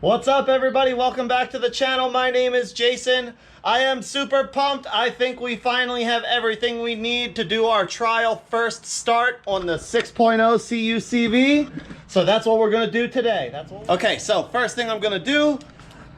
What's up, everybody? Welcome back to the channel. My name is Jason. I am super pumped. I think we finally have everything we need to do our trial first start on the 6.0 CUCV. So that's what we're gonna do today. Okay, so first thing I'm gonna do,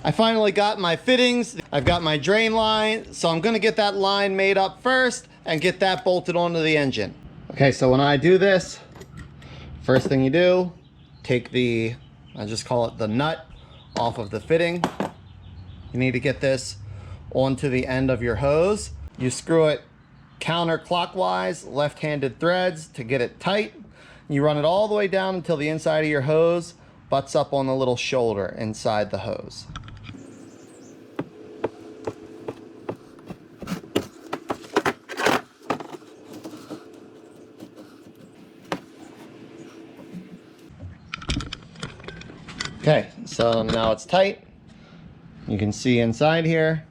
I finally got my fittings. I've got my drain line. So I'm gonna get that line made up first and get that bolted onto the engine. Okay, so when I do this, first thing you do, take the, I just call it the nut, off of the fitting. You need to get this onto the end of your hose. You screw it counterclockwise, left-handed threads to get it tight. You run it all the way down until the inside of your hose butts up on the little shoulder inside the hose. Okay, so now it's tight. You can see inside here,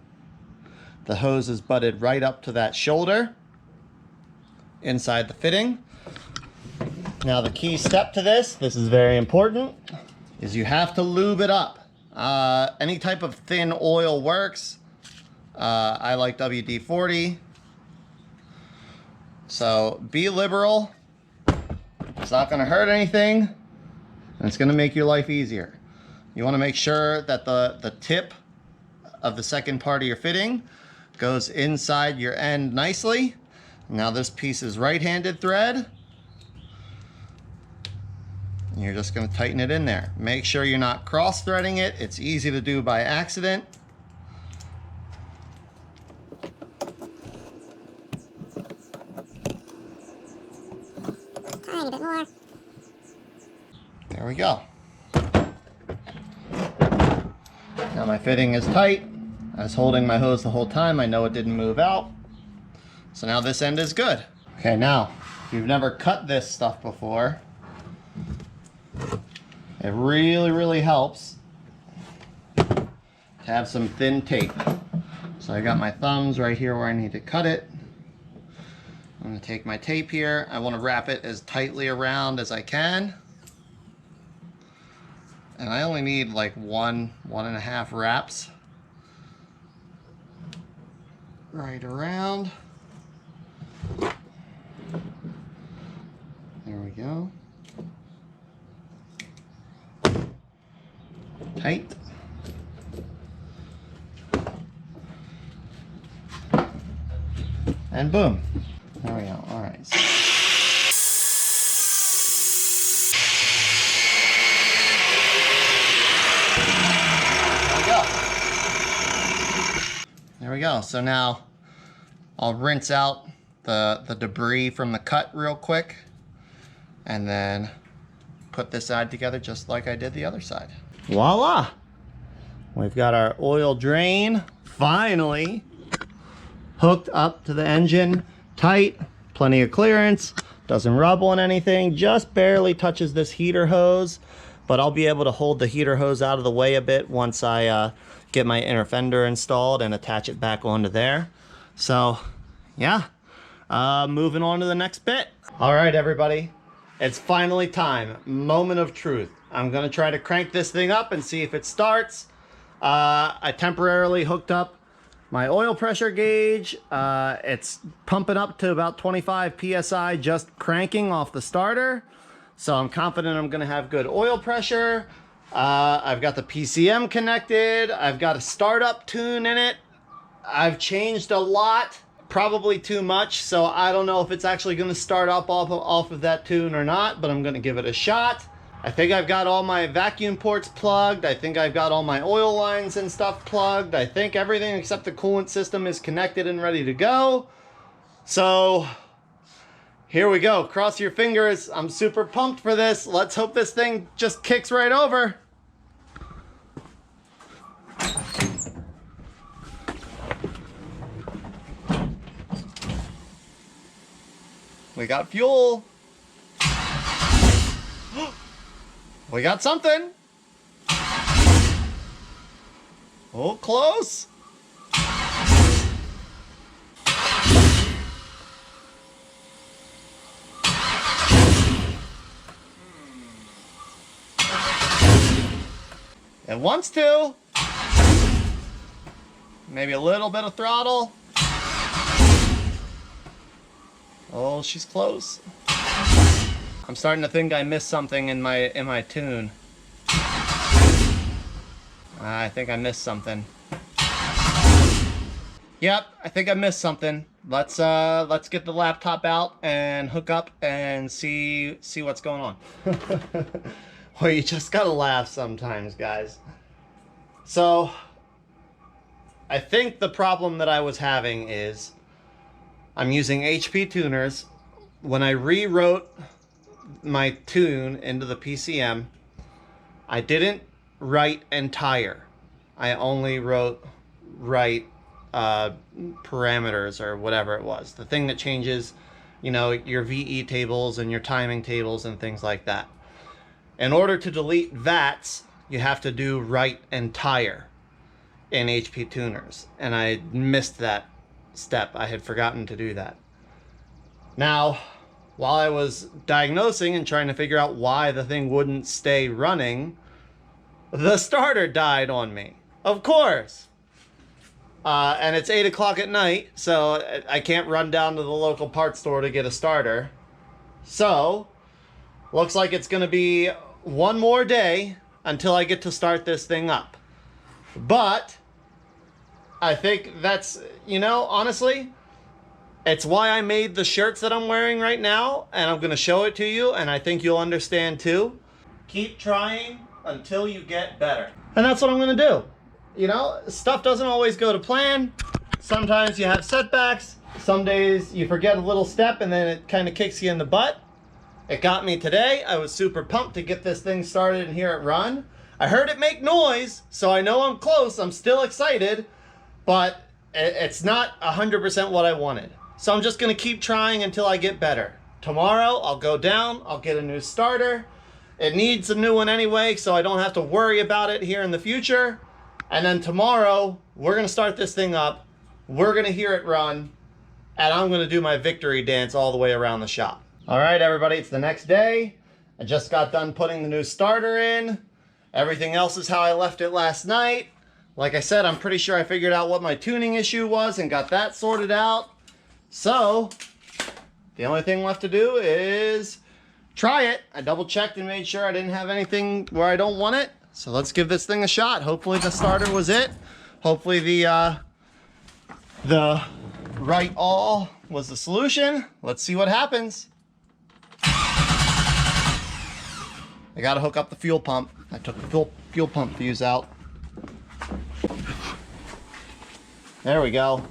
the hose is butted right up to that shoulder inside the fitting. Now the key step to this is very important, is you have to lube it up. Any type of thin oil works. I like WD-40. So be liberal. It's not gonna hurt anything, and it's gonna make your life easier. You want to make sure that the tip of the second part of your fitting goes inside your end nicely. Now this piece is right-handed thread. And you're just going to tighten it in there. Make sure you're not cross-threading it. It's easy to do by accident. Tiny bit more. There we go. Now my fitting is tight. I was holding my hose the whole time. I know it didn't move out. So now this end is good. Okay, now, if you've never cut this stuff before, it really helps to have some thin tape. So I got my thumbs right here where I need to cut it. I'm gonna take my tape here. I wanna wrap it as tightly around as I can. And I only need like one and a half wraps right around. There we go. Tight. And boom. There we go. All right. There we go. So now I'll rinse out the debris from the cut real quick and then put this side together just like I did the other side. Voila! We've got our oil drain finally hooked up to the engine, tight, plenty of clearance, doesn't rub on anything, just barely touches this heater hose, but I'll be able to hold the heater hose out of the way a bit once I get my inner fender installed and attach it back onto there. So yeah, moving on to the next bit. All right, everybody, it's finally time. Moment of truth. I'm gonna try to crank this thing up and see if it starts. I temporarily hooked up my oil pressure gauge. It's pumping up to about 25 PSI just cranking off the starter. So I'm confident I'm gonna have good oil pressure. I've got the PCM connected. I've got a startup tune in it. I've changed a lot, probably too much. So I don't know if it's actually gonna start up off of that tune or not, but I'm gonna give it a shot. I think I've got all my vacuum ports plugged. I think I've got all my oil lines and stuff plugged. I think everything except the coolant system is connected and ready to go. So here we go. Cross your fingers. I'm super pumped for this. Let's hope this thing just kicks right over. We got fuel. We got something. Oh, close. It wants to. Maybe a little bit of throttle. Oh, she's close. I'm starting to think I missed something in my tune. I think I missed something. Yep, I think I missed something. Let's get the laptop out and hook up and see what's going on. Well, you just gotta laugh sometimes, guys. So, I think the problem that I was having is I'm using HP tuners. When I rewrote my tune into the PCM, I didn't write entire. I only wrote write parameters or whatever it was. The thing that changes, you know, your VE tables and your timing tables and things like that. In order to delete VATs, you have to do write entire in HP tuners. And I missed that step. I had forgotten to do that. Now, while I was diagnosing and trying to figure out why the thing wouldn't stay running, the starter died on me. Of course. And it's 8 o'clock at night, so I can't run down to the local parts store to get a starter. So, looks like it's going to be one more day until I get to start this thing up. But I think that's, you know, honestly, it's why I made the shirts that I'm wearing right now, and I'm going to show it to you, and I think you'll understand too. Keep trying until you get better. And that's what I'm going to do. You know, stuff doesn't always go to plan. Sometimes you have setbacks. Some days you forget a little step and then it kind of kicks you in the butt. It got me today. I was super pumped to get this thing started and hear it run. I heard it make noise, so I know I'm close. I'm still excited, but it's not 100% what I wanted. So I'm just going to keep trying until I get better. Tomorrow, I'll go down. I'll get a new starter. It needs a new one anyway, so I don't have to worry about it here in the future. And then tomorrow, we're going to start this thing up. We're going to hear it run. And I'm going to do my victory dance all the way around the shop. All right, everybody, it's the next day. I just got done putting the new starter in. Everything else is how I left it last night. Like I said, I'm pretty sure I figured out what my tuning issue was and got that sorted out. So, the only thing left to do is try it. I double checked and made sure I didn't have anything where I don't want it. So let's give this thing a shot. Hopefully the starter was it. Hopefully the right all was the solution. Let's see what happens. I gotta hook up the fuel pump. I took the fuel pump fuse out. There we go.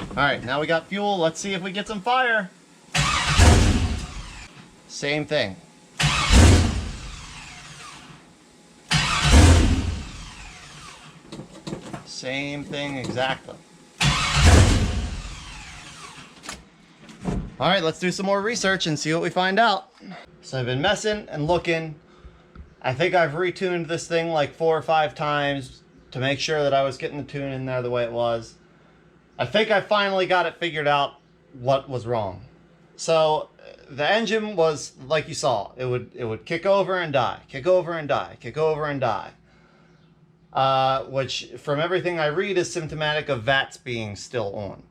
All right, now we got fuel. Let's see if we get some fire. Same thing. Same thing exactly. All right, let's do some more research and see what we find out. So I've been messing and looking. I think I've retuned this thing like 4 or 5 times to make sure that I was getting the tune in there the way it was. I think I finally got it figured out what was wrong. So the engine was, like you saw, it would kick over and die, kick over and die, kick over and die. Which from everything I read is symptomatic of VATs being still on.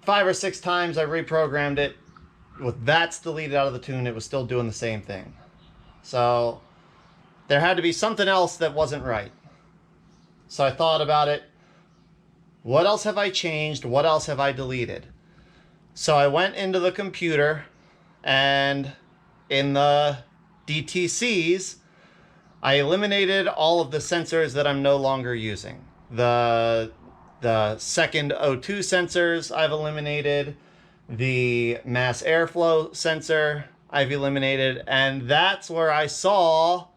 5 or 6 times I reprogrammed it. With VATs deleted out of the tune, it was still doing the same thing. So there had to be something else that wasn't right. So I thought about it. What else have I changed? What else have I deleted? So I went into the computer, and in the DTCs, I eliminated all of the sensors that I'm no longer using. The second O2 sensors I've eliminated. The mass airflow sensor I've eliminated. And that's where I saw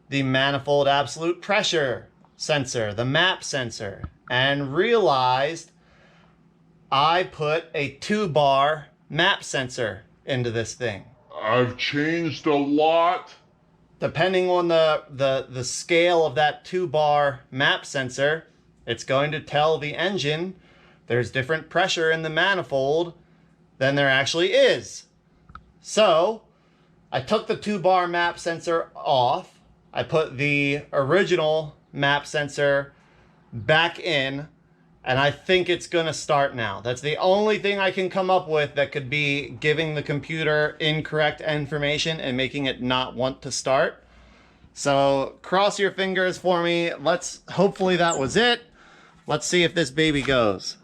the manifold absolute pressure sensor, the MAP sensor, and realized I put a 2-bar MAP sensor into this thing. I've changed a lot. Depending on the scale of that 2-bar MAP sensor, it's going to tell the engine there's different pressure in the manifold than there actually is. So I took the 2-bar MAP sensor off. I put the original map sensor back in, and I think it's gonna start now. That's the only thing I can come up with that could be giving the computer incorrect information and making it not want to start. So cross your fingers for me. Hopefully that was it. Let's see if this baby goes.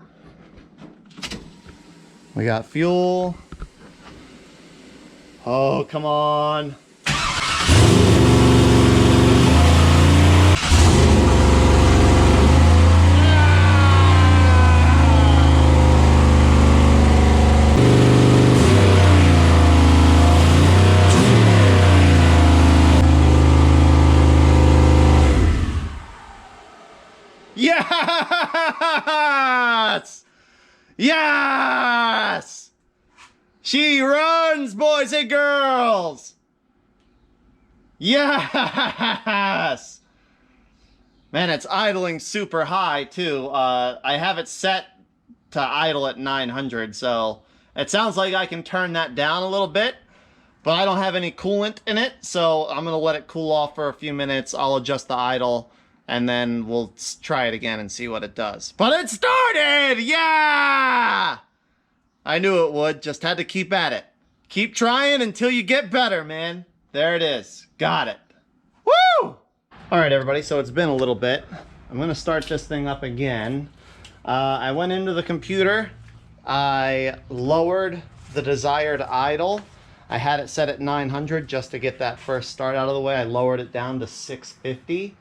We got fuel. Oh, come on. Yes! Yes! She runs, boys and girls! Yes! Man, it's idling super high, too. I have it set to idle at 900, so it sounds like I can turn that down a little bit, but I don't have any coolant in it, so I'm going to let it cool off for a few minutes. I'll adjust the idle, and then we'll try it again and see what it does. But it started! Yeah! I knew it would. Just had to keep at it. Keep trying until you get better, man. There it is. Got it. Woo! All right, everybody. So it's been a little bit. I'm going to start this thing up again. I went into the computer. I lowered the desired idle. I had it set at 900 just to get that first start out of the way. I lowered it down to 650.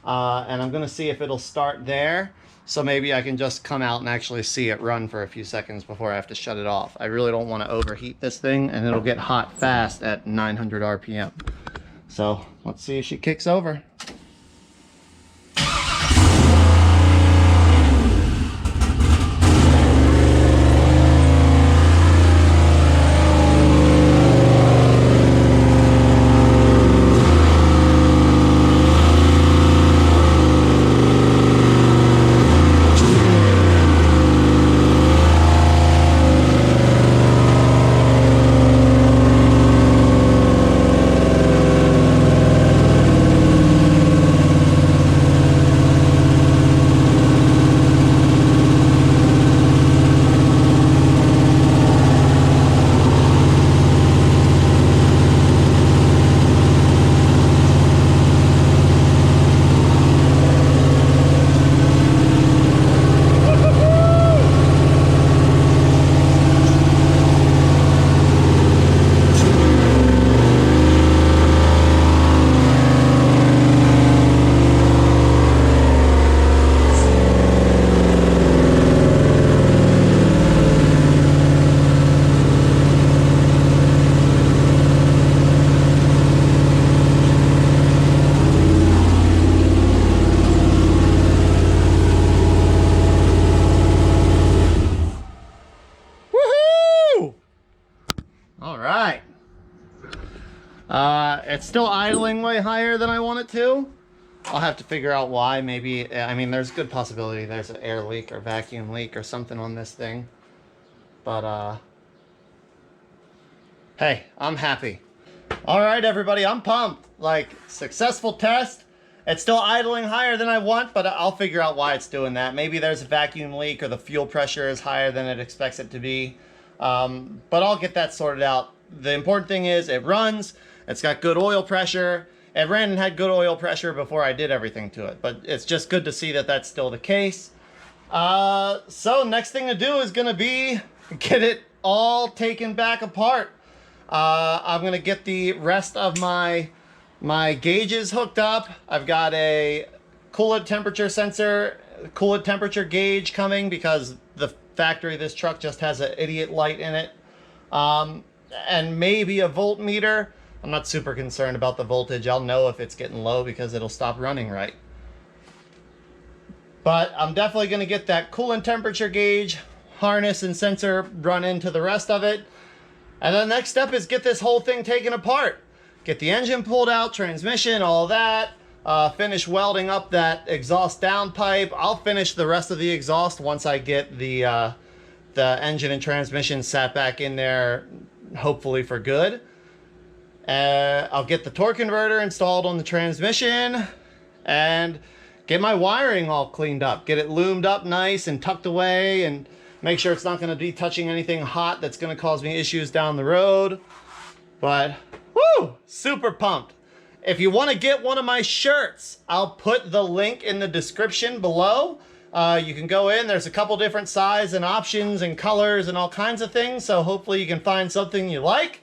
And I'm going to see if it'll start there. So maybe I can just come out and actually see it run for a few seconds before I have to shut it off. I really don't want to overheat this thing, and it'll get hot fast at 900 RPM. So let's see if she kicks over. It's still idling way higher than I want it to. I'll have to figure out why. Maybe, I mean, there's a good possibility there's an air leak or vacuum leak or something on this thing. But, hey, I'm happy. All right, everybody, I'm pumped. Like, successful test. It's still idling higher than I want, but I'll figure out why it's doing that. Maybe there's a vacuum leak or the fuel pressure is higher than it expects it to be. But I'll get that sorted out. The important thing is it runs. It's got good oil pressure. It ran and had good oil pressure before I did everything to it. But it's just good to see that that's still the case. So next thing to do is going to be get it all taken back apart. I'm going to get the rest of my gauges hooked up. I've got a coolant temperature sensor, coolant temperature gauge coming because the factory of this truck just has an idiot light in it. And maybe a voltmeter. I'm not super concerned about the voltage. I'll know if it's getting low because it'll stop running right. But I'm definitely going to get that coolant temperature gauge, harness, and sensor run into the rest of it. And the next step is get this whole thing taken apart. Get the engine pulled out, transmission, all that. Finish welding up that exhaust downpipe. I'll finish the rest of the exhaust once I get the engine and transmission sat back in there, hopefully for good. I'll get the torque converter installed on the transmission and get my wiring all cleaned up. Get it loomed up nice and tucked away, and make sure it's not going to be touching anything hot that's going to cause me issues down the road. But, woo! Super pumped. If you want to get one of my shirts, I'll put the link in the description below. You can go in. There's a couple different sizes and options and colors and all kinds of things. So hopefully you can find something you like.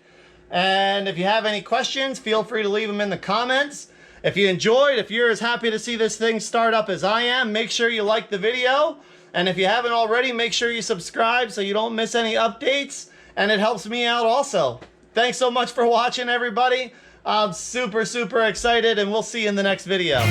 And if you have any questions, feel free to leave them in the comments. If you enjoyed, if you're as happy to see this thing start up as I am, make sure you like the video. And if you haven't already, make sure you subscribe so you don't miss any updates. And it helps me out also. Thanks so much for watching, everybody. I'm super, super excited, and we'll see you in the next video.